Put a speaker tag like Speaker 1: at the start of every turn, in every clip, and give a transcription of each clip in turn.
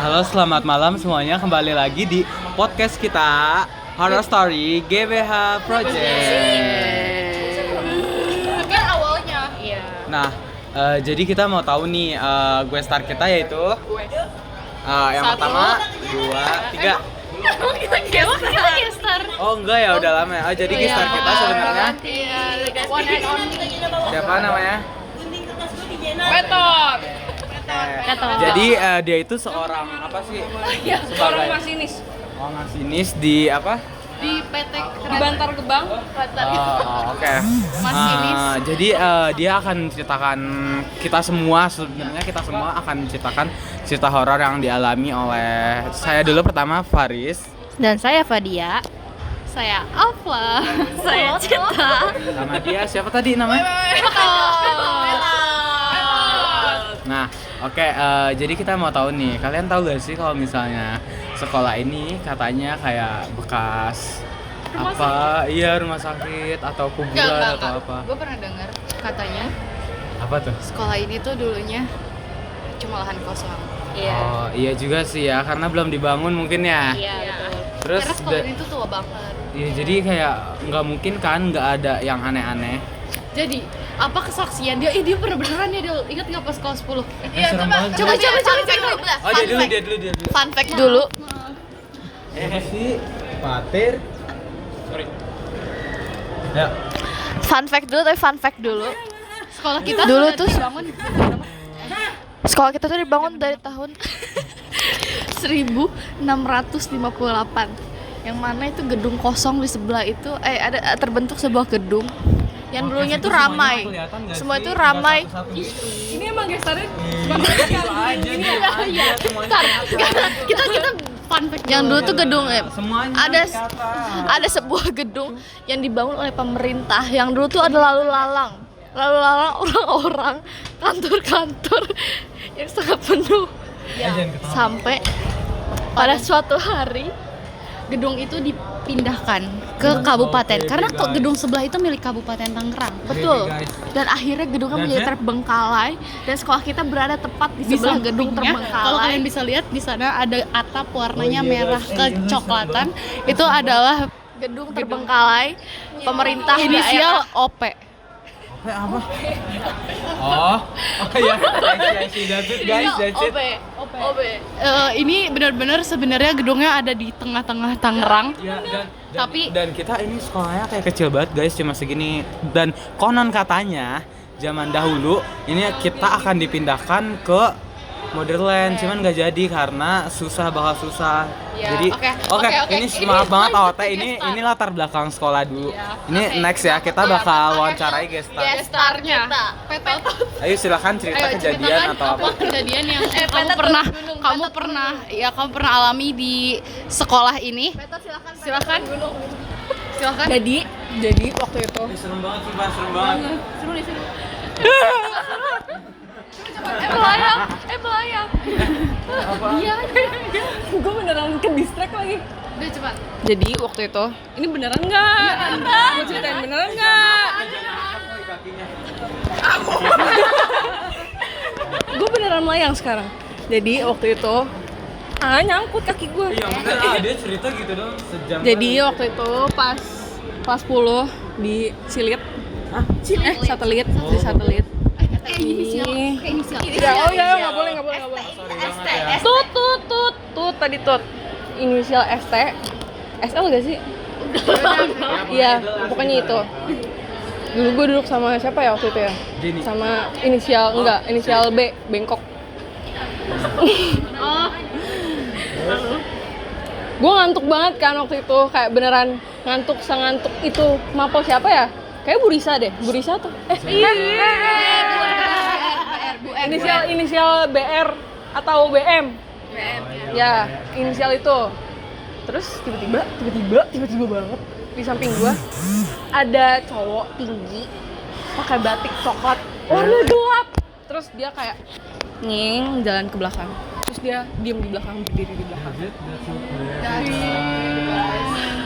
Speaker 1: Halo, selamat malam semuanya. Kembali lagi di podcast kita Horror Story GBH Project.
Speaker 2: Kan awalnya. Iya.
Speaker 1: Nah, jadi kita mau tahu nih gue star kita yaitu yang
Speaker 2: Satu.
Speaker 1: pertama, 2, 3.
Speaker 2: Kita gestar.
Speaker 1: Oh enggak ya, udah lama ya. Oh jadi gestar kita sebenarnya
Speaker 2: Iya, one and only.
Speaker 1: siapa namanya?
Speaker 2: Betot.
Speaker 1: Jadi dia itu seorang apa sih?
Speaker 2: Seorang masinis
Speaker 1: Oh, masinis di apa?
Speaker 2: di PT di Bantar Gebang.
Speaker 1: Oh, oke.
Speaker 2: Masinis.
Speaker 1: Jadi dia akan menceritakan sebenarnya kita semua akan menceritakan cerita horor yang dialami oleh saya dulu pertama Faris,
Speaker 2: Dan saya Fadia. Saya Alfa. Saya Cita.
Speaker 1: sama dia siapa tadi namanya? Nah, oke, jadi kita mau tahu nih, kalian tahu gak sih kalau misalnya sekolah ini katanya kayak bekas rumah sakit atau kuburan atau apa?
Speaker 2: Gue pernah dengar katanya
Speaker 1: Apa tuh?
Speaker 2: sekolah ini tuh dulunya cuma lahan kosong.
Speaker 1: Oh, iya juga sih ya, karena belum dibangun mungkin ya.
Speaker 2: Iya, betul.
Speaker 1: Terus
Speaker 2: Karena sekolah ini tuh tua banget.
Speaker 1: iya, jadi kayak nggak mungkin kan nggak ada yang aneh-aneh.
Speaker 2: Jadi, apa kesaksian dia? Dia pernah beneran ya, dia ingat nggak pas kelas 10?
Speaker 1: Iya, serem banget.
Speaker 2: Coba dulu.
Speaker 1: Oh, dia dulu.
Speaker 2: Fun fact dulu.
Speaker 1: Si Patir. Sorry. Ya.
Speaker 3: Fun fact dulu.
Speaker 2: Sekolah kita
Speaker 3: Dulu
Speaker 2: sudah
Speaker 3: tuh
Speaker 2: dibangun
Speaker 3: Sekolah kita tuh dibangun dari tahun
Speaker 2: 1658. Yang mana itu gedung kosong di sebelah itu ada terbentuk sebuah gedung yang dulunya tuh ramai. Semua itu ramai. Ini emang gestarnya iya. Kita fun fact yang dulu tuh gedung
Speaker 1: Semuanya
Speaker 2: ada sebuah gedung yang dibangun oleh pemerintah yang dulu tuh ada lalu lalang orang-orang, kantor-kantor yang sangat penuh. Sampai pada suatu hari gedung itu dipindahkan ke kabupaten karena kok gedung sebelah itu milik Kabupaten Tangerang.
Speaker 3: betul.
Speaker 2: Dan akhirnya gedungnya menjadi terbengkalai dan sekolah kita berada tepat di sebelah gedung terbengkalai. Kalau kalian bisa lihat di sana ada atap warnanya merah kecoklatan. Itu adalah gedung terbengkalai pemerintah inisial OP.
Speaker 1: apa? Oh ya. That's it guys, that's it.
Speaker 2: OP. Ini benar-benar sebenarnya gedungnya ada di tengah-tengah Tangerang.
Speaker 1: Ya,
Speaker 2: Tapi-
Speaker 1: dan kita ini sekolahnya kayak kecil banget guys, cuma segini. Dan konon katanya zaman dahulu ini kita akan dipindahkan ke Motherland, cuman nggak jadi karena bakal susah.
Speaker 2: Ya,
Speaker 1: Jadi
Speaker 2: oke.
Speaker 1: ini
Speaker 2: Ini
Speaker 1: maaf banget
Speaker 2: lanjut
Speaker 1: AOT
Speaker 2: ke
Speaker 1: ini
Speaker 2: gestar.
Speaker 1: latar belakang sekolah dulu.
Speaker 2: Iya.
Speaker 1: Ini
Speaker 2: Oke.
Speaker 1: next ya, kita bakal wawancarai gestar.
Speaker 2: Gestarnya Petot.
Speaker 1: Ayo silakan cerita kejadian atau apa.
Speaker 2: Kejadian yang kamu pernah alami di sekolah ini. Silakan.
Speaker 4: Jadi waktu itu
Speaker 1: Serem banget, sumpah serem banget.
Speaker 2: Melayang. Iya.
Speaker 4: gue beneran ke distract lagi.
Speaker 2: Udah cepat.
Speaker 4: Jadi waktu itu ini beneran nggak? Gue ceritain beneran nggak? Gue beneran melayang sekarang. Jadi waktu itu nyangkut kaki gue.
Speaker 1: Iya, bener dia cerita gitu dong sejam.
Speaker 4: Jadi waktu itu pas kelas 10 di Silit. Satelit di satelit.
Speaker 2: Inisial.
Speaker 4: Ya, nggak boleh. Tut tadi tut. Inisial ST. SL gak sih? Iya, pokoknya itu. Dulu gue duduk sama siapa ya waktu itu ya?
Speaker 1: Jenny.
Speaker 4: Sama inisial B, Bengkok. Gue ngantuk banget kan waktu itu, kayak beneran sengantuk itu. Mapo siapa ya? Kayak Burisa deh, Burisa tuh. Inisial BR atau BM. Ya, inisial itu. Terus tiba-tiba banget di samping gua ada cowok tinggi pakai batik coklat warna gelap. Terus dia kayak jalan ke belakang. Terus dia diem di belakang, berdiri di belakang.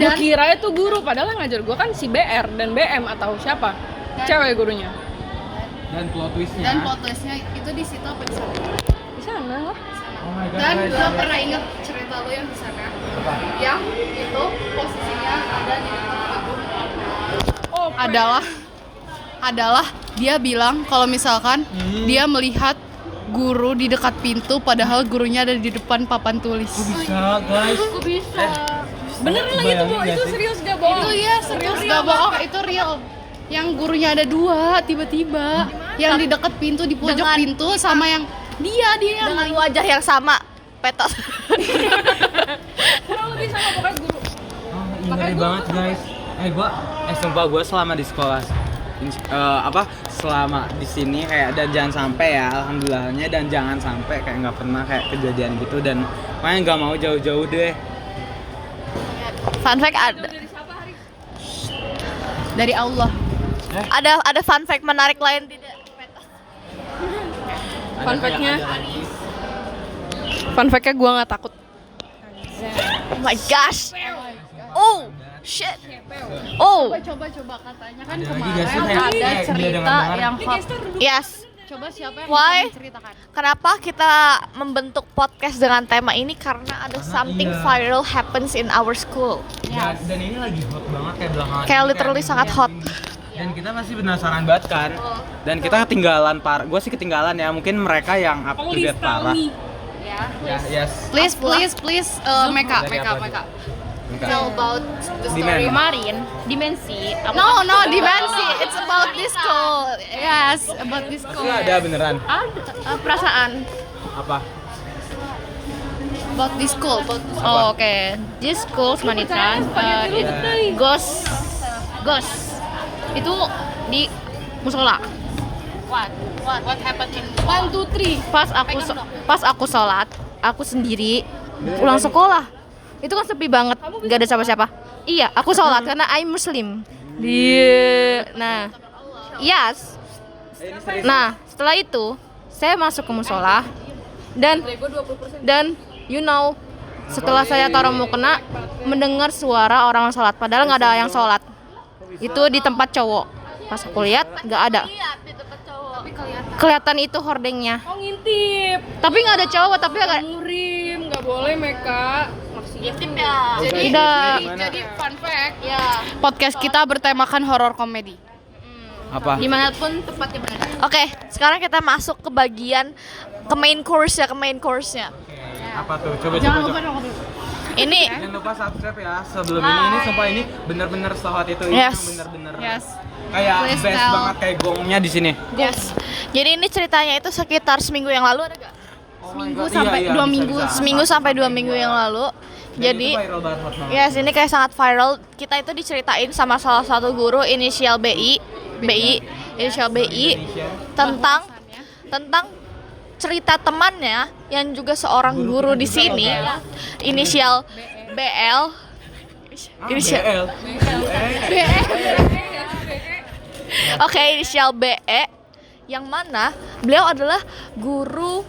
Speaker 4: Gue kira itu guru, padahal yang ngajar gue kan si BR dan BM atau siapa? Cewek gurunya.
Speaker 1: Dan plot twistnya
Speaker 2: itu di situ apa di sana?
Speaker 4: Di sana lah.
Speaker 1: Oh my god.
Speaker 2: Dan
Speaker 1: guys.
Speaker 2: gue pernah inget cerita lu yang di sana. Yang itu posisinya ada di depan gedung.
Speaker 3: adalah dia bilang kalau misalkan dia melihat guru di dekat pintu padahal gurunya ada di depan papan tulis.
Speaker 1: Bisa guys.
Speaker 2: Kok bisa?
Speaker 4: Beneran lagi itu, Bo. Itu serius gak bohong?
Speaker 3: Itu ya serius gak bohong, itu real. Yang gurunya ada 2 tiba-tiba. Yang di dekat pintu, di pojok
Speaker 2: Dengan-
Speaker 3: pintu sama yang dia
Speaker 2: Dengan wajah yang sama, petot.
Speaker 4: Kurang lebih sama pokoknya guru.
Speaker 1: Oh, ngeri banget guys. Sumpah gue selama di sekolah selama di sini kayak dan jangan sampai ya alhamdulillahnya dan jangan sampai kayak nggak pernah kayak kejadian gitu dan makanya nggak mau jauh-jauh deh.
Speaker 2: Fun fact ada.
Speaker 3: dari Allah.
Speaker 2: Ada fun fact menarik lain tidak?
Speaker 4: Fun fact-nya. Fun fact-nya gue gak takut.
Speaker 2: Oh my gosh. Oh, shit. Oh,
Speaker 3: Coba katanya kan
Speaker 1: Ada lagi
Speaker 3: kemarin
Speaker 1: gak sih,
Speaker 3: ada
Speaker 1: kayak dia
Speaker 3: cerita
Speaker 1: dengar-dengar?
Speaker 3: yang hot.
Speaker 2: yes.
Speaker 3: Coba siapa yang
Speaker 2: Why?
Speaker 3: bisa menceritakan?
Speaker 2: Kenapa kita membentuk podcast dengan tema ini? Karena ada something
Speaker 1: iya.
Speaker 2: viral happens in our school.
Speaker 1: Dan ini lagi hot banget kayak belakangan.
Speaker 2: Kayak
Speaker 1: ini,
Speaker 2: literally sangat hot.
Speaker 1: Dan kita masih penasaran banget kan. Dan kita ketinggalan gue sih ketinggalan ya. Mungkin mereka yang up to date parah. Ya, yes.
Speaker 3: Please Meka.
Speaker 2: Tell about the
Speaker 1: Di mana?
Speaker 3: Kemarin dimensi. No, dimensi. It's about this school. Yes, about this school.
Speaker 1: Enggak ada beneran.
Speaker 3: Ada perasaan
Speaker 1: Apa?
Speaker 3: about this school. Oh, okay. This school Manitra ghost. Itu di musola. What happened in 1 2 3 pas aku sholat, aku sendiri pulang sekolah. Itu kan sepi banget, gak ada siapa-siapa. Iya, aku sholat karena I'm Muslim. Nah, yes. Nah, setelah itu saya masuk ke musola dan you know, setelah saya taruh mukena mendengar suara orang sholat, padahal nggak ada yang sholat. Itu di tempat cowok. Pas aku lihat nggak ada. Kelihatan itu hordengnya.
Speaker 4: Oh ngintip.
Speaker 3: Tapi nggak ada cowok, tapi agak
Speaker 4: Murim, gak boleh Meka.
Speaker 2: Ngintip ya.
Speaker 3: jadi fun fact ya. Podcast kita bertemakan horor komedi.
Speaker 1: Apa?
Speaker 3: Dimanapun tempatnya berada.
Speaker 2: Oke, sekarang kita masuk ke bagian ke main course-nya.
Speaker 1: Apa tuh? Coba.
Speaker 3: Jangan lupa dong.
Speaker 2: Ini
Speaker 1: Jangan lupa subscribe ya. Sebelum ini sumpah ini bener-bener sehot itu. Ini
Speaker 2: Yes.
Speaker 1: bener-bener.
Speaker 3: Yes.
Speaker 1: Kayak
Speaker 3: Please
Speaker 1: best
Speaker 3: tell.
Speaker 1: banget kayak gongnya di sini.
Speaker 2: yes. Jadi ini ceritanya itu sekitar seminggu yang lalu ada gak?
Speaker 3: Seminggu sampai 2 minggu.
Speaker 2: Seminggu sampai 2 minggu yang lalu. Jadi yes, ini kayak sangat viral. Kita itu diceritain sama salah satu guru inisial inisial BI tentang cerita temannya yang juga seorang guru di sini inisial BL. Inisial Oke, inisial BE yang mana beliau adalah guru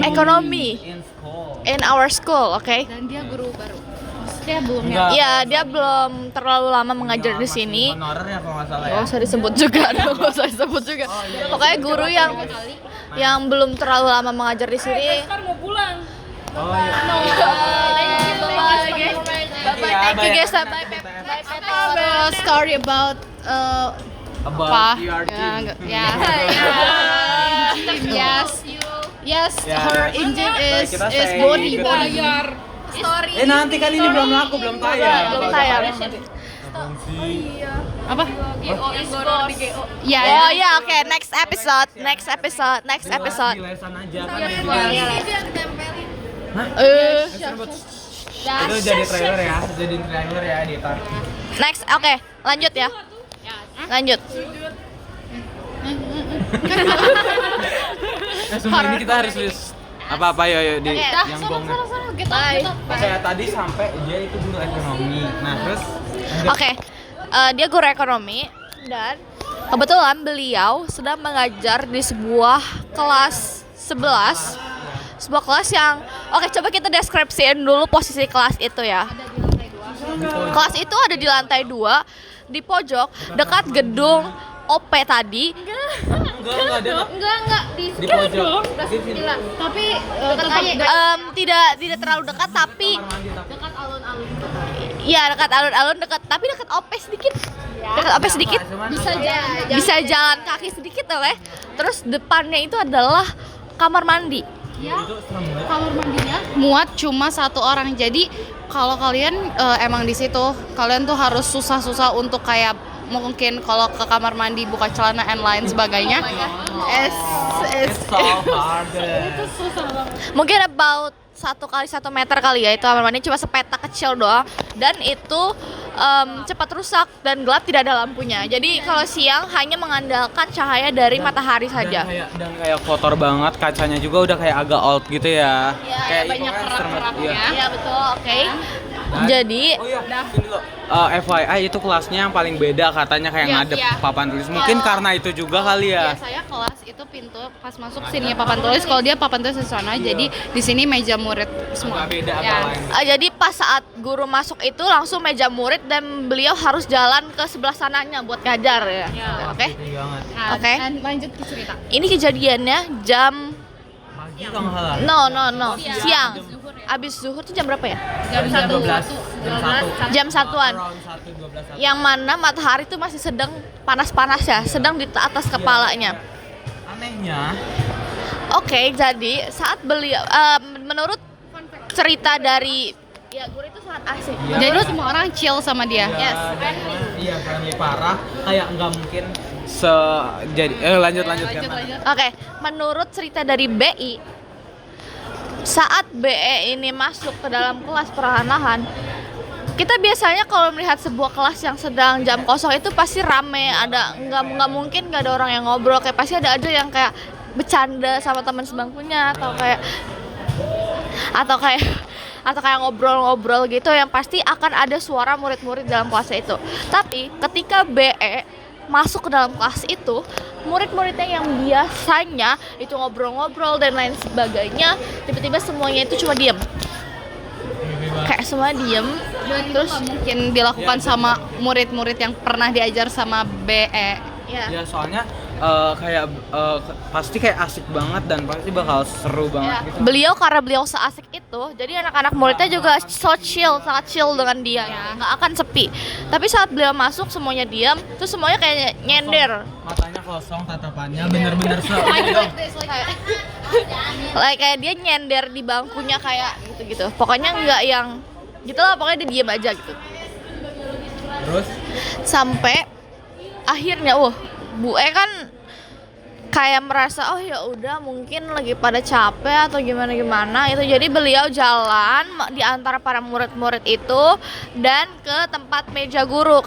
Speaker 2: ekonomi in our school, oke?
Speaker 3: Dan dia guru baru. Maksudnya belum
Speaker 1: Enggak.
Speaker 2: Iya, dia belum terlalu lama mengajar di sini.
Speaker 1: Honorer ya kalau nggak salah ya.
Speaker 2: Gak usah disebut juga, nggak usah disebut juga. Pokoknya guru yang belum terlalu lama mengajar di sini.
Speaker 4: Ntar mau pulang.
Speaker 1: Oh iya.
Speaker 2: Thank you guys. Bye.
Speaker 3: Story about
Speaker 1: About
Speaker 3: apa?
Speaker 1: your team.
Speaker 3: Yes,
Speaker 1: Ya.
Speaker 3: her engine
Speaker 1: Baik,
Speaker 3: is
Speaker 1: kita stay
Speaker 3: body.
Speaker 1: gitu.
Speaker 2: Story.
Speaker 1: Nanti kan ini belum laku, belum tayang.
Speaker 2: Belum tayang.
Speaker 3: Apa? Ya.
Speaker 2: Oh ya, oke. Next episode.
Speaker 1: Di lesan aja kan. Itu jadi trailer ya, editor.
Speaker 2: Next, oke. Lanjut ya. Lanjut.
Speaker 1: Semua ini kita harus apa yo di
Speaker 2: Oke,
Speaker 1: yang gongnya.
Speaker 2: Bye.
Speaker 1: Kayak tadi sampai dia itu guru ekonomi. Nah, terus
Speaker 2: Oke, dia guru ekonomi dan kebetulan beliau sedang mengajar di sebuah kelas 11. Sebuah kelas yang coba kita deskripsiin dulu posisi kelas itu ya. Kelas itu ada di lantai 2 di pojok dekat gedung OP tadi.
Speaker 1: Enggak ada.
Speaker 3: Enggak di
Speaker 1: pojok.
Speaker 3: tapi
Speaker 2: Tidak terlalu dekat tapi
Speaker 3: dekat alun-alun.
Speaker 2: ya dekat alun-alun tapi dekat OP sedikit. Dekat OP sedikit. Bisa jalan kaki sedikit oleh. Terus depannya itu adalah kamar mandi.
Speaker 3: Ya, kamar mandinya muat cuma 1 orang. Jadi kalau kalian emang di situ, kalian tuh harus susah-susah untuk kayak mungkin kalau ke kamar mandi buka celana and lain sebagainya.
Speaker 1: It's so hard.
Speaker 3: Itu susah banget.
Speaker 2: Mungkin about 1 kali 1 meter kali ya itu kamar mandi, cuma sepetak kecil doang dan itu cepat rusak dan gelap, tidak ada lampunya. Jadi kalau siang hanya mengandalkan cahaya dari matahari saja.
Speaker 1: Dan kayak kotor banget, kacanya juga udah kayak agak old gitu ya.
Speaker 2: Iya,
Speaker 3: banyak kerak-keraknya.
Speaker 2: Iya betul, oke. Jadi
Speaker 1: oh iya, ini loh. FYI itu kelasnya yang paling beda katanya kayak
Speaker 3: Iya,
Speaker 1: ngadep
Speaker 3: iya.
Speaker 1: papan tulis. Mungkin karena itu juga kali ya.
Speaker 3: Biasanya kelas itu pintu pas masuk sininya papan tulis, kalau dia papan tulis di sana. Jadi di sini meja murid semua.
Speaker 1: Agak beda
Speaker 3: Ya.
Speaker 1: agak lain.
Speaker 2: jadi pas saat guru masuk itu langsung meja murid dan beliau harus jalan ke sebelah sananya buat ngajar ya. Oke.
Speaker 1: Tinggi banget.
Speaker 3: Nah,
Speaker 2: Oke.
Speaker 3: dan lanjut ke cerita.
Speaker 2: Ini kejadiannya jam
Speaker 1: Pagi kalau nggak salah.
Speaker 2: no, siang. Abis zuhur tuh jam berapa ya?
Speaker 3: Jam
Speaker 1: 12.
Speaker 3: 1.
Speaker 2: Jam 1-an.
Speaker 1: Around 1, 12.
Speaker 2: Yang mana matahari tuh masih sedang panas-panas ya, sedang di atas kepalanya.
Speaker 1: Anehnya,
Speaker 2: Oke, jadi saat beliau menurut cerita dari ya guru itu sangat asik.
Speaker 1: Iya.
Speaker 3: Jadi semua orang chill sama dia.
Speaker 2: Yes.
Speaker 1: Iya, friendly parah. Kayak nggak mungkin jadi lanjut
Speaker 3: Lanjut.
Speaker 2: Oke, menurut cerita dari BI, saat BE ini masuk ke dalam kelas perlahan-lahan, kita biasanya kalau melihat sebuah kelas yang sedang jam kosong itu pasti rame, ada nggak mungkin nggak ada orang yang ngobrol, kayak pasti ada aja yang kayak bercanda sama teman sebangkunya atau kayak ngobrol-ngobrol gitu, yang pasti akan ada suara murid-murid dalam kelas itu. Tapi ketika BE masuk ke dalam kelas itu, murid-muridnya yang biasanya itu ngobrol-ngobrol dan lain sebagainya, tiba-tiba semuanya itu cuma diem. Kayak semua diem.
Speaker 3: Terus mungkin dilakukan sama murid-murid yang pernah diajar sama BE.
Speaker 1: ya soalnya pasti kayak asik banget dan pasti bakal seru banget gitu.
Speaker 2: Karena beliau seasik itu, jadi anak-anak muridnya juga so chill, sangat chill dengan dia, nggak akan sepi. Tapi saat beliau masuk semuanya diam, terus semuanya kayak nyender.
Speaker 1: Matanya kosong, tatapannya bener-bener
Speaker 2: Kayak dia nyender di bangkunya kayak gitu-gitu. Pokoknya nggak yang gitulah, pokoknya dia diam aja gitu.
Speaker 1: Terus
Speaker 2: Sampai akhirnya Bu E kan kayak merasa oh ya udah mungkin lagi pada capek atau gimana itu, jadi beliau jalan di antara para murid-murid itu dan ke tempat meja guru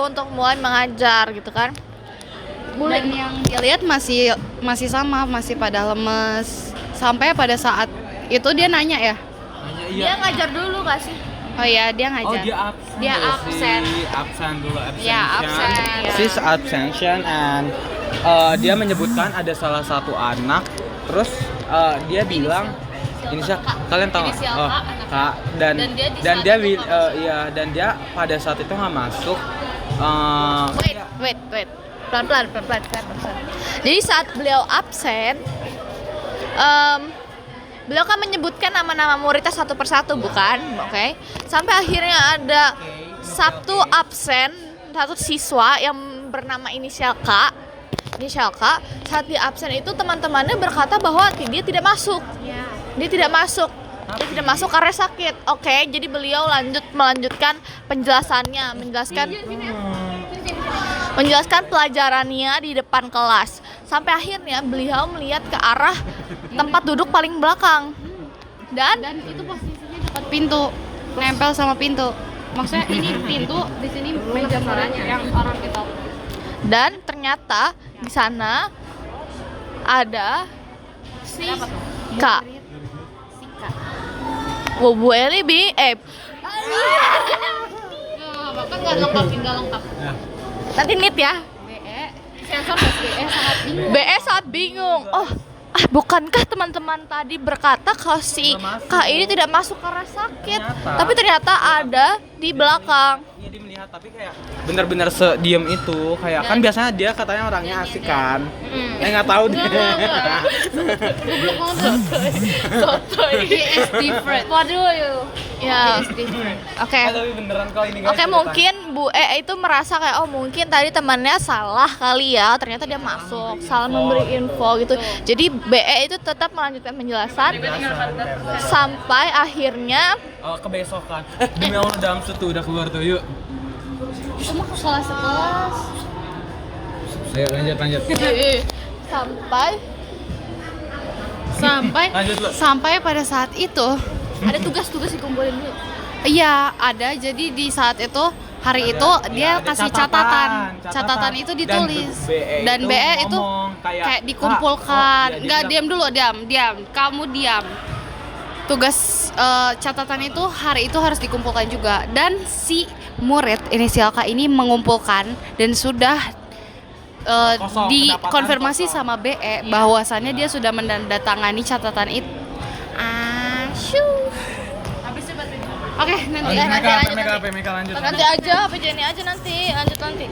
Speaker 2: untuk mulai mengajar gitu kan.
Speaker 3: Dan yang dia lihat masih sama, masih pada lemes. Sampai pada saat itu dia nanya ya.
Speaker 2: Dia ngajar dulu gak sih?
Speaker 3: Oh iya, dia ngajar.
Speaker 2: Dia absen.
Speaker 1: Absen dulu,
Speaker 3: Ya, absen.
Speaker 1: Sis absention and dia menyebutkan ada salah satu anak, terus dia bilang inisial kalian tahu nggak?
Speaker 3: Inisial
Speaker 1: Oh,
Speaker 3: K, anak
Speaker 1: Kak, dan dia pada saat itu nggak masuk.
Speaker 2: Wait. Pelan-pelan. Jadi saat beliau absen, beliau kan menyebutkan nama-nama muridnya satu persatu, bukan? Oke. Sampai akhirnya ada satu siswa yang bernama inisial K. Saat dia absen itu teman-temannya berkata bahwa dia tidak masuk. Dia tidak masuk karena sakit. Oke, jadi beliau melanjutkan penjelasannya, menjelaskan pelajarannya di depan kelas. Sampai akhirnya beliau melihat ke arah tempat duduk paling belakang. Dan
Speaker 3: itu posisinya dekat pintu, nempel sama pintu. Maksudnya ini pintu, di sini meja muridnya yang orang itu.
Speaker 2: Dan ternyata di sana ada si K. Bu Eli
Speaker 3: Bahkan nggak lengkap.
Speaker 2: nanti nit ya.
Speaker 3: BE sensor BE sangat bingung.
Speaker 2: BE saat bingung. Oh, bukankah teman-teman tadi berkata kalau si
Speaker 1: Nggak masuk.
Speaker 2: Kak ini tidak masuk karena sakit?
Speaker 1: Ternyata.
Speaker 2: Tapi ternyata ada di belakang.
Speaker 1: Iya dia melihat tapi kayak bener-bener sediem itu kayak kan biasanya dia katanya orangnya asik kan. Nggak tahu deh.
Speaker 3: He is different. What do you?
Speaker 2: Ya.
Speaker 3: He is different.
Speaker 2: Oke.
Speaker 1: Tapi beneran kalau ini guys.
Speaker 2: Oke, mungkin Bu itu merasa kayak oh mungkin tadi temannya salah kali ya, ternyata dia masuk, salah memberi info gitu. Jadi BE itu tetap melanjutkan penjelasan sampai akhirnya
Speaker 1: Kebesokan. Demi Allah udah Amsud tuh udah keluar tuh yuk.
Speaker 3: Itu mah salah sekelas.
Speaker 1: Ayo lanjut.
Speaker 2: sampai
Speaker 1: Lanjut lu.
Speaker 3: Sampai pada saat itu
Speaker 2: ada tugas-tugas dikumpulin dulu.
Speaker 3: iya ada, jadi di saat itu hari itu dia
Speaker 1: ada
Speaker 3: kasih
Speaker 1: catatan.
Speaker 3: catatan itu ditulis
Speaker 1: Dan
Speaker 3: dan
Speaker 1: BE
Speaker 3: BE
Speaker 1: itu
Speaker 3: itu
Speaker 1: ngomong
Speaker 3: kayak dikumpulkan.
Speaker 1: iya, dia
Speaker 3: Enggak,
Speaker 1: bilang,
Speaker 3: diam dulu, diam, kamu diam. Tugas catatan itu hari itu harus dikumpulkan juga, dan si murid inisial K ini mengumpulkan dan sudah
Speaker 1: Kosong,
Speaker 3: dikonfirmasi
Speaker 1: kedapatan
Speaker 3: sama BE bahwasannya dia sudah menandatangani catatan itu. Oke, nanti
Speaker 1: Lanjut,
Speaker 2: nanti
Speaker 1: Meka,
Speaker 2: lanjut,
Speaker 1: Meka,
Speaker 2: nanti.
Speaker 1: Meka lanjut.
Speaker 2: Nanti aja, apa Jenny aja nanti, lanjut nanti.